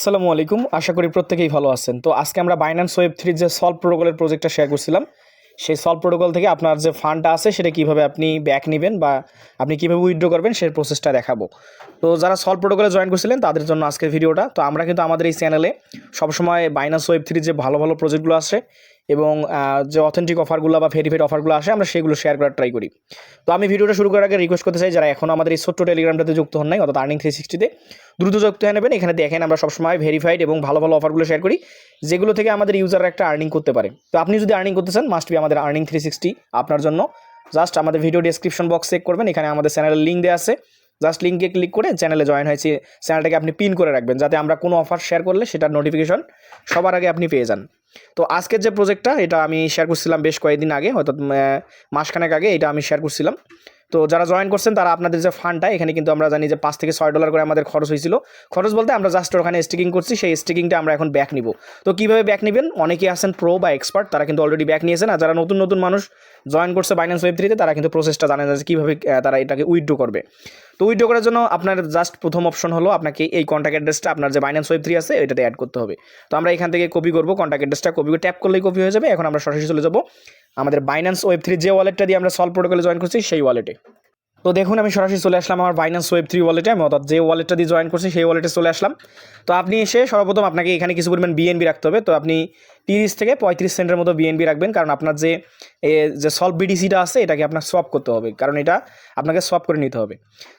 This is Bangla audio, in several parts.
আসসালামু আলাইকুম। আশা করি প্রত্যেকেই ভালো আছেন। তো আজকে আমরা বাইন্যান্স ওয়েব 3 যে সলভ প্রোটোকলের প্রজেক্টটা শেয়ার করছিলাম, সেই সলভ প্রোটোকল থেকে আপনার যে ফান্ডটা আছে সেটা কিভাবে আপনি ব্যাক নিবেন বা আপনি কিভাবে উইথড্র করবেন সেই প্রসেসটা দেখাবো। তো যারা সলভ প্রোটোকলে জয়েন করছিলেন তাদের জন্য আজকের ভিডিওটা। তো আমরা কিন্তু আমাদের এই চ্যানেলে সবসময় বাইন্যান্স ওয়েব 3 যে ভালো ভালো প্রজেক্টগুলো আসে এবং যে অথেন্টিক অফারগুলো বা ভেরিফাইড অফারগুলো আসে আমরা সেগুলো শেয়ার করার ট্রাই করি। তো আমি ভিডিওটা শুরু করার আগে রিকোয়েস্ট করতে চাই, যারা এখনও আমাদের এই ছোট্ট টেলিগ্রামটাতে যুক্ত হন নাই, অর্থাৎ আর্নিং 360-তে দ্রুত যুক্ত হয়ে নেবেন। এখানে দেখেন আমরা সবসময় ভেরিফাইড এবং ভালো ভালো অফারগুলো শেয়ার করি, যেগুলো থেকে আমাদের ইউজাররা একটা আর্নিং করতে পারে। তো আপনি যদি আর্নিং করতে চান, মাস্ট বি আমাদের আর্নিং 360 আপনার জন্য। জাস্ট আমাদের ভিডিও ডেসক্রিপশন বক্স চেক করবেন, এখানে আমাদের চ্যানেলের লিঙ্ক দেওয়া আছে। জাস্ট লিঙ্কে ক্লিক করে চ্যানেলে জয়েন হয়েছে, চ্যানেলটাকে আপনি পিন করে রাখবেন, যাতে আমরা কোনো অফার শেয়ার করলে সেটার নোটিফিকেশন সবার আগে আপনি পেয়ে যান। তো আজকের যে প্রজেক্টটা, এটা আমি শেয়ার করছিলাম বেশ কয়েকদিন আগে, হয়তো মাসখানেক আগে এটা আমি শেয়ার করছিলাম। তো যারা জয়েন করছেন তারা আপনাদের যে ফান্ডটা, এখানে কিন্তু আমরা জানি যে $5 থেকে $6 করে আমাদের খরচ হয়েছিল। খরচ বলতে আমরা জাস্ট ওখানে স্টিকিং করছি, সেই স্টিকিংটা আমরা এখন ব্যাক নিব। তো কীভাবে ব্যাক নেবেন, অনেকেই আছেন প্রো বা এক্সপার্ট, তারা কিন্তু অলরেডি ব্যাক নিয়েছেন। আর যারা নতুন নতুন মানুষ জয়েন করছে বাইন্যান্স ওয়েব 3-তে, তারা কিন্তু প্রসেসটা জানে না যে কীভাবে তারা এটাকে উইথড্র করবে। তো উইথড্র করার জন্য আপনার জাস্ট প্রথম অপশন হলো আপনাকে এই কন্ট্যাক্ট অ্যাড্রেসটা আপনার যে বাইন্যান্স ওয়েব 3 আছে এটাতে অ্যাড করতে হবে। তো আমরা এখান থেকে কপি করবো, কন্ট্যাক্ট অ্যাড্রেসটা কপি করে ট্যাপ করলেই কপি হয়ে যাবে। এখন আমরা সরাসরি চলে যাবো আমাদের বাইন্যান্স ওয়েব 3 যে ওয়ালেটটা দিয়ে আমরা সলভ প্রোটোকলে জয়েন করছি সেই ওয়ালেটে। তো দেখুন আমি সরাসরি চলে আসলাম আমার বাইন্যান্স ওয়েব 3 ওয়ালেটে, আমি অর্থাৎ যে ওয়ালেটটা দিয়ে জয়েন করছি সেই ওয়ালেটে চলে আসলাম। তো আপনি এসে সর্বপ্রথম আপনাকে এখানে কিছু পরিমাণ বিএনবি রাখতে হবে। তো আপনি 30 থেকে 35 সেন্টের মতো বিএনবি রাখবেন, কারণ আপনার যে সলভ বিডিসিটা আছে এটাকে আপনার সোয়াপ করতে হবে, কারণ এটা আপনাকে সোয়াপ করে নিতে হবে।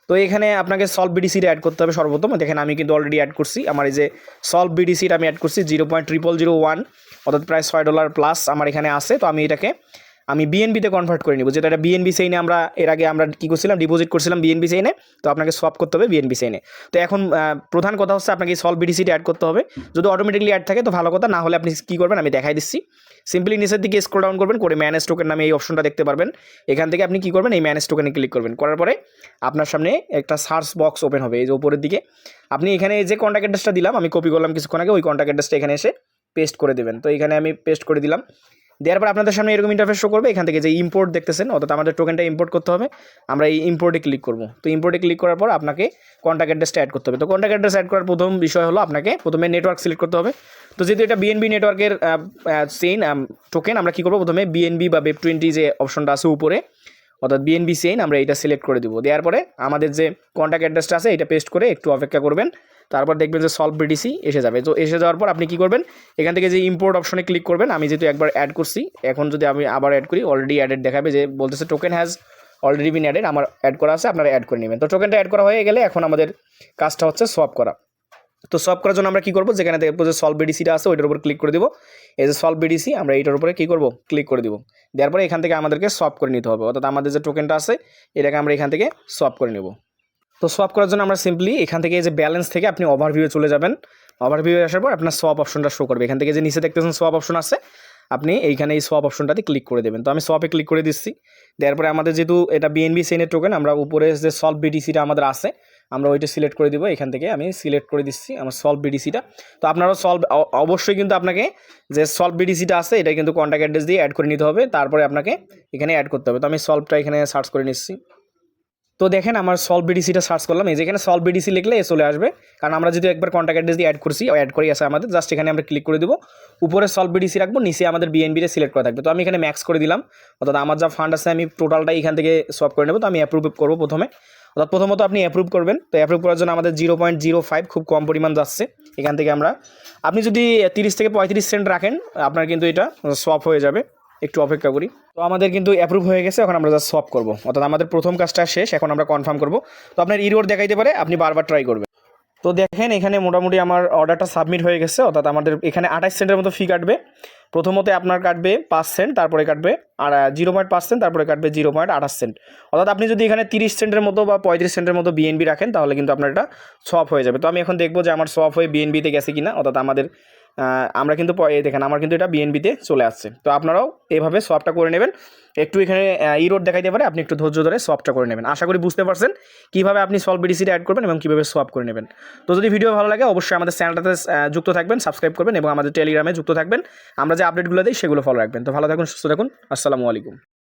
তো এখানে আপনাকে সলভ বিডিসিটা অ্যাড করতে হবে সর্বপ্রথম। দেখেন আমি কিন্তু অলরেডি অ্যাড করছি, আমার এই যে সলভ বিডিসিটা আমি অ্যাড করছি 0.0001, অর্থাৎ প্রায় $6 প্লাস আমার এখানে আছে। তো আমি বিএনবিতে কনভার্ট করে নিব, যেটা এটা বিএনবি সেইনে আমরা এর আগে আমরা কী করছিলাম, ডিপোজিট করছিলাম বিএনবি সেইনে। তো আপনাকে সোয়াপ করতে হবে বিএনবি সেইনে। তো এখন প্রধান কথা হচ্ছে আপনাকে সলভ বিডিসিটা অ্যাড করতে হবে। যদি অটোমেটিকলি অ্যাড থাকে তো ভালো কথা, না হলে আপনি কী করবেন আমি দেখাই দিচ্ছি। সিম্পলি নিচের দিকে স্ক্রল ডাউন করবেন, করে ম্যানেজ টোকেন নামে এই অপশনটা দেখতে পারবেন। এখান থেকে আপনি কী করবেন, এই ম্যানেজ টোকেনে ক্লিক করবেন। করার পরে আপনার সামনে একটা সার্চ বক্স ওপেন হবে, এই যে উপরের দিকে। আপনি এখানে যে কন্ট্যাক্ট অ্যাড্রেসটা দিলাম, আমি কপি করলাম কিছুক্ষণ আগে, ওই কন্ট্যাক্ট অ্যাড্রেসটা এখানে এসে পেস্ট করে দেবেন। তো এখানে আমি পেস্ট করে দিলাম। দেওয়ার পর আপনাদের সামনে এরকম ইন্টারফেস শো করবে। এখান থেকে যে ইম্পোর্ট দেখতেছেন, অর্থাৎ আমাদের টোকেনটা ইম্পোর্ট করতে হবে, আমরা এই ইম্পোর্টে ক্লিক করব। তো ইম্পোর্টে ক্লিক করার পর আপনাকে কন্ট্যাক্ট অ্যাড্রেসটা অ্যাড করতে হবে। তো কন্ট্যাক্ট অ্যাড্রেস অ্যাড করার প্রথম বিষয় হলো আপনাকে প্রথমে নেটওয়ার্ক সিলেক্ট করতে হবে। তো যেহেতু এটা বিএনবি নেটওয়ার্কের চেইন টোকেন, আমরা কী করবো, প্রথমে বিএনবি বা Web20 যে অপশনটা আছে উপরে, অর্থাৎ বিএনবি চেইন, আমরা এটা সিলেক্ট করে দেবো। দেওয়ার পরে আমাদের যে কন্ট্যাক্ট অ্যাড্রেসটা আছে এটা পেস্ট করে একটু অপেক্ষা করবেন। তারপর দেখবেন যে সলভ বিডিসি এসে যাবে। তো এসে যাওয়ার পর আপনি কী করবেন, এখান থেকে যে ইম্পোর্ট অপশনে ক্লিক করবেন। আমি যেহেতু একবার অ্যাড করছি, এখন যদি আমি আবার অ্যাড করি, অলরেডি অ্যাডেড দেখাবে, যে বলতেছে token has already been added, আমার অ্যাড করা আছে, আপনারা অ্যাড করে নেবেন। তো টোকেনটা অ্যাড করা হয়ে গেলে এখন আমাদের কাজটা হচ্ছে সোয়াপ করা। তো সোয়াপ করার জন্য আমরা কী করবো, যেখানে দেখবো যে সলভ বিডিসিটা আছে ওইটার উপর ক্লিক করে দেবো। এই যে সলভ বিডিসি, আমরা এইটার উপরে কী করবো, ক্লিক করে দেবো। দেওয়ার পরে এখান থেকে আমাদেরকে সোয়াপ করে নিতে হবে, অর্থাৎ আমাদের যে টোকেনটা আছে এটাকে আমরা এখান থেকে সোয়াপ করে নেব। তো সোয়াপ করার জন্য আমরা সিম্পলি এখান থেকে যে ব্যালেন্স থেকে আপনি ওভারভিউয়ে চলে যাবেন। ওভারভিউয়ে আসার পর আপনার সোয়াপ অপশনটা শো করবে। এখান থেকে যে নিচে দেখতেছেন সোয়াপ অপশন আছে, আপনি এইখানে এই সোয়াপ অপশনটাতে ক্লিক করে দেবেন। তো আমি সোয়াপে ক্লিক করে দিচ্ছি। দেওয়ার পরে আমাদের যেহেতু এটা বিএনবি চেইনের টোকেন, আমরা উপরে যে সলভ বিডিসিটা আমাদের আছে আমরা ওইটা সিলেক্ট করে দিব। এখান থেকে আমি সিলেক্ট করে দিচ্ছি আমার সলভ বিডিসিটা। তো আপনারাও অবশ্যই কিন্তু আপনাকে যে সলভ বিডিসিটা আছে এটা কিন্তু কন্ট্যাক্ট অ্যাড্রেস দিয়ে অ্যাড করে নিতে হবে, তারপরে আপনাকে এখানে অ্যাড করতে হবে। তো আমি সলভটা এখানে সার্চ করে নিচ্ছি। তো দেখেন আমার সলভ বিডিসিটা সার্চ করলাম, এই যেখানে সলভ বিডিসি লিখলে চলে আসবে, কারণ আমরা যদি একবার কন্ট্যাক্ট অ্যাড্রেস দিয়ে অ্যাড করছি, অ্যাড করেই আছে আমাদের। জাস্ট এখানে আমরা ক্লিক করে দেবো, উপরে সলভ বিডিসি রাখবো, নিচে আমাদের বিএনবিতে সিলেক্ট করা থাকবে। তো আমি এখানে ম্যাক্স করে দিলাম, অর্থাৎ আমার যা ফান্ড আছে আমি টোটালটা এখান থেকে সোয়াপ করে নেবো। তো আমি অ্যাপ্রুভ করবো প্রথমে, অর্থাৎ প্রথমত আপনি অ্যাপ্রুভ করবেন। তো অ্যাপ্রুভ করার জন্য আমাদের 0.05 খুব কম পরিমাণ যাচ্ছে। এখান থেকে আপনি যদি 30 থেকে 35 সেন্ট রাখেন আপনার কিন্তু এটা সোয়াপ হয়ে যাবে। একটু অপেক্ষা করি। তো আমাদের কিন্তু অ্যাপ্রুভ হয়ে গেছে, এখন আমরা জাস্ট সোয়াপ করবো, অর্থাৎ আমাদের প্রথম কাজটা শেষ। এখন আমরা কনফার্ম করবো। তো আপনার ইরোর দেখাইতে পারে, আপনি বারবার ট্রাই করবেন। তো দেখেন এখানে মোটামুটি আমার অর্ডারটা সাবমিট হয়ে গেছে, অর্থাৎ আমাদের এখানে 28 সেন্টের মতো ফি কাটবে। প্রথমত আপনার কাটবে 5 সেন্ট, তারপরে কাটবে 0.5 সেন্ট, তারপরে কাটবে 0.28 সেন্ট। অর্থাৎ আপনি যদি এখানে 30 সেন্টের মতো বা 35 সেন্টের মতো বিএনবি রাখেন তাহলে কিন্তু আপনার এটা সোয়াপ হয়ে যাবে। তো আমি এখন দেখবো যে আমার সোয়াপ হয়ে বিএনবিতে গেছে কিনা, অর্থাৎ আমরা কিন্তু দেখেন আমার কিন্তু এটা বিএনবিতে চলে আসছে। তো আপনারাও এভাবে সোয়াপটা করে নেবেন। একটু এখানে ইরোড দেখাইতে পারে, আপনি একটু ধৈর্য ধরে সোয়াপটা করে নেবেন। আশা করি বুঝতে পারছেন কীভাবে আপনি সলভ বিডিসিটা অ্যাড করবেন এবং কীভাবে সোয়াপ করে নেবেন। তো যদি ভিডিও ভালো লাগে অবশ্যই আমাদের চ্যানেলটাতে যুক্ত থাকবেন, সাবস্ক্রাইব করবেন এবং আমাদের টেলিগ্রামে যুক্ত থাকবেন। আমরা যে আপডেটগুলো দিই সেগুলো ফলো রাখবেন। তো ভালো থাকুন, সুস্থ থাকুন। আসসালামু আলাইকুম।